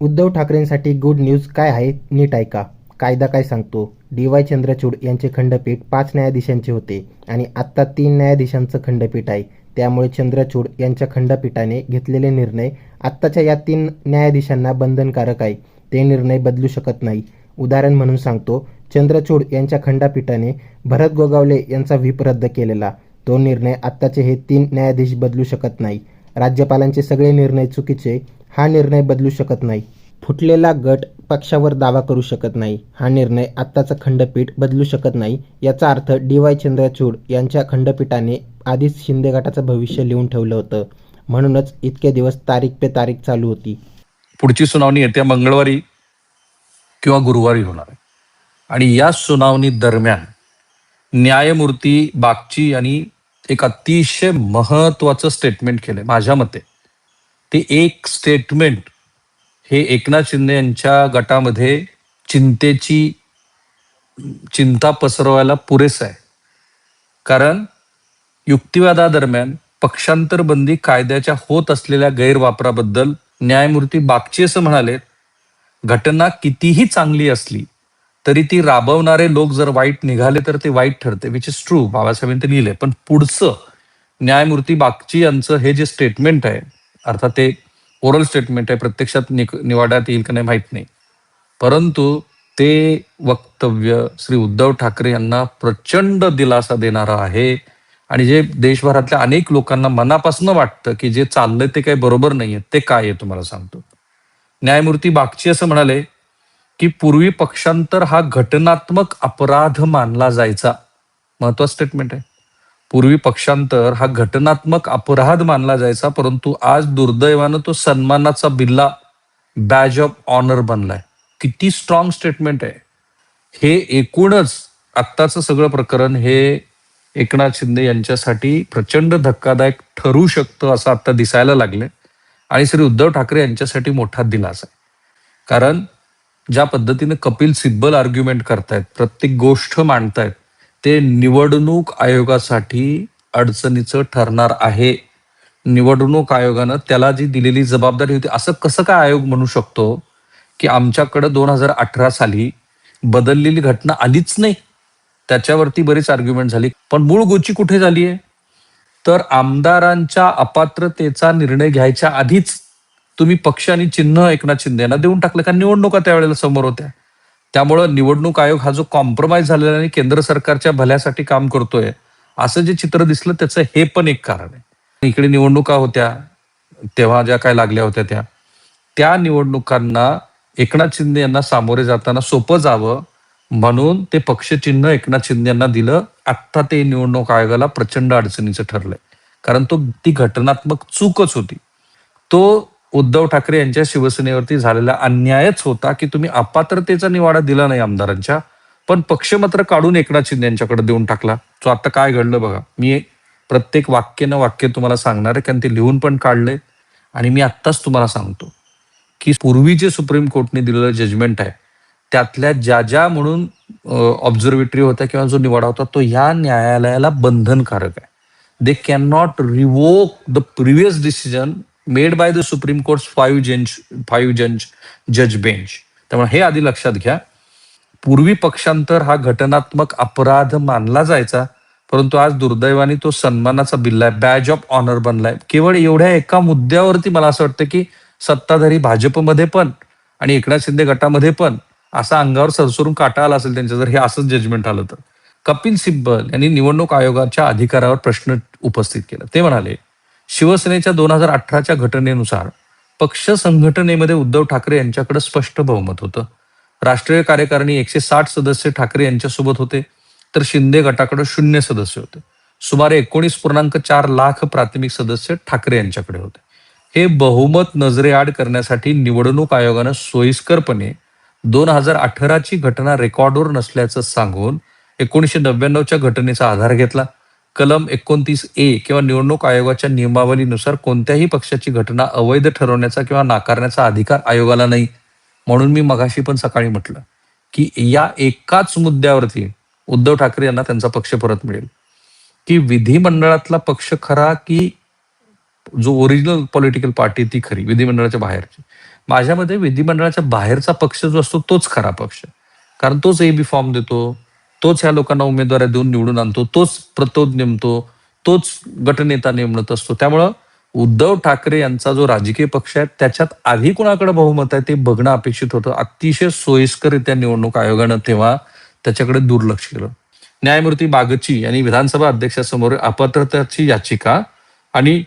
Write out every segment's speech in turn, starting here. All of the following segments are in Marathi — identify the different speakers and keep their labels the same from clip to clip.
Speaker 1: उद्धव ठाकरेंसाठी गुड न्यूज काय आहे नीट ऐका. कायदा काय सांगतो? डी.वाय. चंद्रचूड यांचे खंडपीठ 5 न्यायाधीशांचे होते आणि आत्ता 3 न्यायाधीशांचं खंडपीठ आहे. त्यामुळे चंद्रचूड यांच्या खंडपीठाने घेतलेले निर्णय आत्ताच्या या 3 न्यायाधीशांना बंधनकारक आहे. ते निर्णय बदलू शकत नाही. उदाहरण म्हणून सांगतो, चंद्रचूड यांच्या खंडपीठाने भरत गोगावले यांचा व्हीप रद्द केलेला. तो निर्णय आत्ताचे हे 3 न्यायाधीश बदलू शकत नाही. राज्यपालांचे सगळे निर्णय चुकीचे, हा निर्णय बदलू शकत नाही. फुटलेला गट पक्षावर दावा करू शकत नाही. हा निर्णय आत्ताचं खंडपीठ बदलू शकत नाही. याचा अर्थ डी.वाय. चंद्रचूड यांच्या खंडपीठाने आधीच शिंदे गटाचं भविष्य लिहून ठेवलं होतं. म्हणूनच इतके दिवस तारीख पे तारीख चालू होती.
Speaker 2: पुढची सुनावणी येत्या मंगळवारी किंवा गुरुवारी होणार आहे आणि या सुनावणी दरम्यान न्यायमूर्ती बागची यांनी एक अतिशय महत्वाचं स्टेटमेंट केलंय. माझ्या मते ते एक स्टेटमेंट हे एकनाथ शिंदे यांच्या गटामध्ये चिंता पसरवायला पुरेसं आहे. कारण युक्तिवादादरम्यान पक्षांतर बंदी कायद्याच्या होत असलेल्या गैरवापराबद्दल न्यायमूर्ती बागची असं म्हणाले, घटना कितीही चांगली असली तरी ती राबवणारे लोक जर वाईट निघाले तर ते वाईट ठरते, विच इज ट्रू. बाबासाहेबांनी ते लिहिलंय. पण पुढचं न्यायमूर्ती बागची यांचं हे जे स्टेटमेंट आहे, अर्थात ते ओरल स्टेटमेंट आहे, प्रत्यक्षात निवाड्यात येईल का नाही माहित नाही, परंतु ते वक्तव्य श्री उद्धव ठाकरे यांना प्रचंड दिलासा देणारं आहे आणि जे देशभरातल्या अनेक लोकांना मनापासून वाटतं की जे चाललंय ते काही बरोबर नाहीये. ते काय आहे तुम्हाला सांगतो. न्यायमूर्ती बागची असं म्हणाले की पूर्वी पक्षांतर हा घटनात्मक अपराध मानला जायचा. महत्वाचं स्टेटमेंट आहे. पूर्वी पक्षांतर हा घटनात्मक अपराध मानला जायचा, परंतु आज दुर्दैवानं तो सन्मानाचा बिल्ला, बॅज ऑफ ऑनर बनलाय. किती स्ट्रॉंग स्टेटमेंट आहे हे. एकूणच आत्ताचं सगळं प्रकरण हे एकनाथ शिंदे यांच्यासाठी प्रचंड धक्कादायक ठरू शकतं असं आता दिसायला लागलंय आणि श्री उद्धव ठाकरे यांच्यासाठी मोठा दिलासा आहे. कारण ज्या पद्धतीने कपिल सिब्बल आर्ग्युमेंट करतायत, प्रत्येक गोष्ट मांडतायत, ते निवडणूक आयोगासाठी अडचणीचं ठरणार आहे. निवडणूक आयोगानं त्याला जी दिलेली जबाबदारी होती, असं कसं काय आयोग म्हणू शकतो की आमच्याकडे 2018 साली बदललेली घटना आलीच नाही. त्याच्यावरती बरीच आर्ग्युमेंट झाली, पण मूळ गोची कुठे झाली आहे तर आमदारांच्या अपात्रतेचा निर्णय घ्यायच्या आधीच तुम्ही पक्ष आणि चिन्ह एकनाथ शिंदे यांना देऊन टाकलं, कारण निवडणुका त्यावेळेला समोर होत्या. त्यामुळं निवडणूक आयोग हा जो कॉम्प्रोमाइज झालेला आणि केंद्र सरकारच्या भल्यासाठी काम करतोय असं जे चित्र दिसलं, त्याचं हे पण एक कारण आहे. इकडे निवडणुका होत्या तेव्हा ज्या काय लागल्या होत्या त्या निवडणुकांना एकनाथ शिंदे यांना सामोरे जाताना सोपं जावं म्हणून ते पक्षचिन्ह एकनाथ शिंदे यांना दिलं. आत्ता ते निवडणूक आयोगाला प्रचंड अडचणीचं ठरलंय, कारण ती घटनात्मक चूकच होती. तो उद्धव ठाकरे यांच्या शिवसेनेवरती झालेला अन्यायच होता की तुम्ही अपात्रतेचा निवाडा दिला नाही आमदारांच्या, पण पक्ष मात्र काढून एकनाथ शिंदे यांच्याकडे देऊन टाकला. तो आता काय घडलं बघा. मी प्रत्येक वाक्य तुम्हाला सांगणार आहे, कारण ते लिहून पण काढलंय आणि मी आत्ताच तुम्हाला सांगतो की पूर्वी जे सुप्रीम कोर्टने दिलेलं जजमेंट आहे त्यातल्या ज्या म्हणून ऑब्झर्वेटरी होत्या किंवा जो निवाडा होता तो ह्या न्यायालयाला बंधनकारक आहे. They can not revoke the previous decision made by the supreme court 5 जज जज बेंच. त्यामुळे हे आधी लक्षात घ्या. पूर्वी पक्षांतर हा घटनात्मक अपराध मानला जायचा, परंतु आज दुर्दैवाने तो सन्मानाचा बिल्ला आहे, बॅज ऑफ ऑनर बनलाय. केवळ एवढ्या एका मुद्द्यावरती मला असं वाटतं की सत्ताधारी भाजपमध्ये पण आणि एकनाथ शिंदे गटामध्ये पण असा अंगावर सरसरून काटा आला असेल त्यांच्या, जर हे असंच जजमेंट आलं तर. कपिल सिब्बल यांनी निवडणूक आयोगाच्या अधिकारावर प्रश्न उपस्थित केला. ते म्हणाले, शिवसेनेच्या 2018च्या घटनेनुसार पक्ष संघटनेमध्ये उद्धव ठाकरे यांच्याकडे स्पष्ट बहुमत होतं. राष्ट्रीय कार्यकारिणी 160 सदस्य ठाकरे यांच्यासोबत होते, तर शिंदे गटाकडे 0 सदस्य होते. सुमारे 19.4 लाख प्राथमिक सदस्य ठाकरे यांच्याकडे होते. हे बहुमत नजरेआड करण्यासाठी निवडणूक आयोगानं सोयीस्करपणे 2018ची घटना रेकॉर्डवर नसल्याचं सांगून 1999च्या घटनेचा आधार घेतला. कलम 29A किंवा निवडणूक आयोगाच्या नियमावलीनुसार कोणत्याही पक्षाची घटना अवैध ठरवण्याचा किंवा नाकारण्याचा अधिकार आयोगाला नाही. म्हणून मी मगाशी पण सकाळी म्हटलं की या एकाच मुद्द्यावरती उद्धव ठाकरे यांना त्यांचा पक्ष परत मिळेल, की विधिमंडळातला पक्ष खरा की जो ओरिजिनल पॉलिटिकल पार्टी ती खरी, विधिमंडळाच्या बाहेरची. माझ्या मते विधिमंडळाच्या बाहेरचा पक्ष जो असतो तोच खरा पक्ष, कारण तोच एबी फॉर्म देतो, तोच ह्या लोकांना उमेदवारी देऊन निवडून आणतो, तोच प्रतोद नेमतो, तोच गटनेता नेमणत असतो. त्यामुळं उद्धव ठाकरे यांचा जो राजकीय पक्ष आहे त्याच्यात आधी कुणाकडे बहुमत आहे ते बघणं अपेक्षित होतं. अतिशय सोयीस्कररित्या निवडणूक आयोगानं तेव्हा त्याच्याकडे दुर्लक्ष केलं. न्यायमूर्ती बागची यांनी विधानसभा अध्यक्षासमोर अपात्रतेची याचिका आणि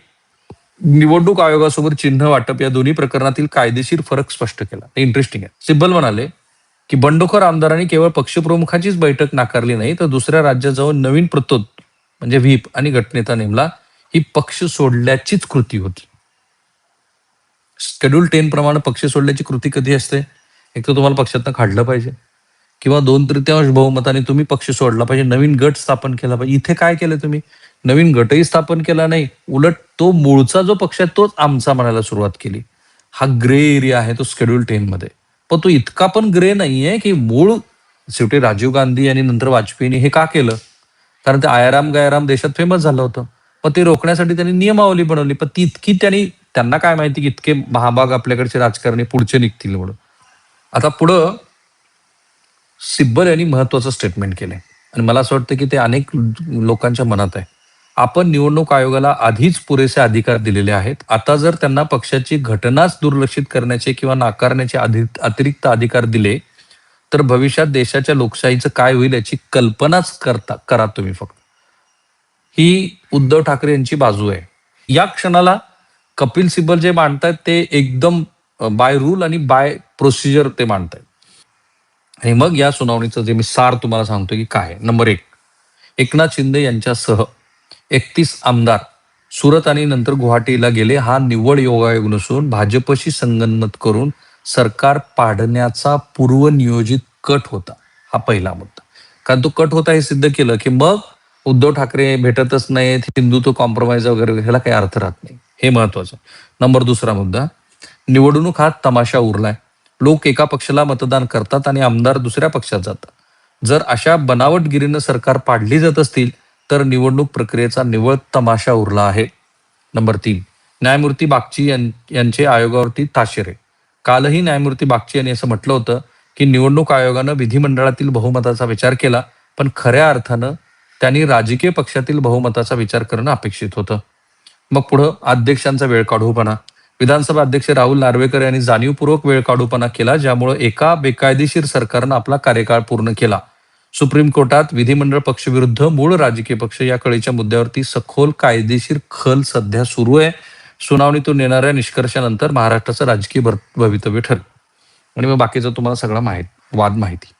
Speaker 2: निवडणूक आयोगासोबत चिन्ह वाटप या दोन्ही प्रकरणातील कायदेशीर फरक स्पष्ट केला. हे इंटरेस्टिंग आहे. सिब्बल म्हणाले की बंडखोर आमदारांनी केवळ पक्षप्रमुखाचीच बैठक नाकारली नाही, तर दुसऱ्या राज्यात जाऊन नवीन प्रतोद म्हणजे व्हीप आणि गटनेता नेमला. ही पक्ष सोडल्याचीच कृती होती. शेड्यूल 10 प्रमाणे पक्ष सोडल्याची कृती कधी असते? एक तर तुम्हाला पक्षातनं काढलं पाहिजे किंवा 2/3 बहुमताने तुम्ही पक्ष सोडला पाहिजे, नवीन गट स्थापन केला पाहिजे. इथे काय केलं तुम्ही? नवीन गटही स्थापन केला नाही, उलट तो मूळचा जो पक्ष आहे तोच आमचा म्हणायला सुरुवात केली. हा ग्रे एरिया आहे तो शेड्यूल 10 मध्ये. पण तो इतका पण ग्रे नाहीये की मूळ शेवटी राजीव गांधी आणि नंतर वाजपेयींनी हे का केलं? कारण ते आयाराम गायाराम देशात फेमस झालं होतं. पण ते रोखण्यासाठी त्यांनी नियमावली बनवली. पण ती इतकी त्यांना काय माहिती की इतके महाभाग आपल्याकडचे राजकारणी पुढचे निघतील म्हणून. आता पुढं सिब्बल यांनी महत्वाचं स्टेटमेंट केलंय आणि मला असं वाटतं की ते अनेक लोकांच्या मनात आहे. आपण निवडणूक आयोगाला आधीच पुरेसे अधिकार दिलेले आहेत. आता जर त्यांना पक्षाची घटनाच दुर्लक्षित करण्याचे किंवा नाकारण्याचे अतिरिक्त अधिकार दिले तर भविष्यात देशाच्या लोकशाहीचं काय होईल याची कल्पनाच करा तुम्ही फक्त. ही उद्धव ठाकरे यांची बाजू आहे. या क्षणाला कपिल सिब्बल जे मांडतायत ते एकदम बाय रूल आणि बाय प्रोसिजर ते मांडतायत. आणि मग या सुनावणीचं जे मी सार तुम्हाला सांगतो की काय. नंबर 1, एकनाथ शिंदे यांच्यासह 31 आमदार सुरत आणि नंतर गुवाहाटीला गेले. हा निव्वळ योगायोग नसून भाजपशी संगनमत करून सरकार पाडण्याचा पूर्वनियोजित कट होता. हा पहिला मुद्दा. कारण तो कट होता हे सिद्ध केलं की मग उद्धव ठाकरे भेटतच नाहीत, हिंदुत्व कॉम्प्रोमाइज वगैरे ह्याला काही अर्थ राहत नाही. हे महत्वाचं. नंबर 2 मुद्दा, निवडणूक हा तमाशा उरलाय. लोक एका पक्षाला मतदान करतात आणि आमदार दुसऱ्या पक्षात जातात. जर अशा बनावटगिरीनं सरकार पाडली जात असतील तर निवडणूक प्रक्रियेचा निव्वळ तमाशा उरला आहे. नंबर 3, न्यायमूर्ती बागची यांचे आयोगावरती ताशेरे. कालही न्यायमूर्ती बागची यांनी असं म्हटलं होतं की निवडणूक आयोगानं विधिमंडळातील बहुमताचा विचार केला, पण खऱ्या अर्थानं त्यांनी राजकीय पक्षातील बहुमताचा विचार करणं अपेक्षित होतं. मग पुढं अध्यक्षांचा वेळकाढूपणा. विधानसभा अध्यक्ष राहुल नार्वेकर यांनी जाणीवपूर्वक वेळकाढूपणा केला, ज्यामुळे एका बेकायदेशीर सरकारनं आपला कार्यकाळ पूर्ण केला. सुप्रीम कोर्टात विधिमंडळ पक्ष विरुद्ध मूळ राजकीय पक्ष या कळीच्या मुद्द्यावरती सखोल कायदेशीर खल सध्या सुरू आहे. सुनावणीतून येणाऱ्या निष्कर्षानंतर महाराष्ट्राचं राजकीय भवितव्य ठरेल. आणि मग बाकीचं तुम्हाला सगळं वाद माहिती.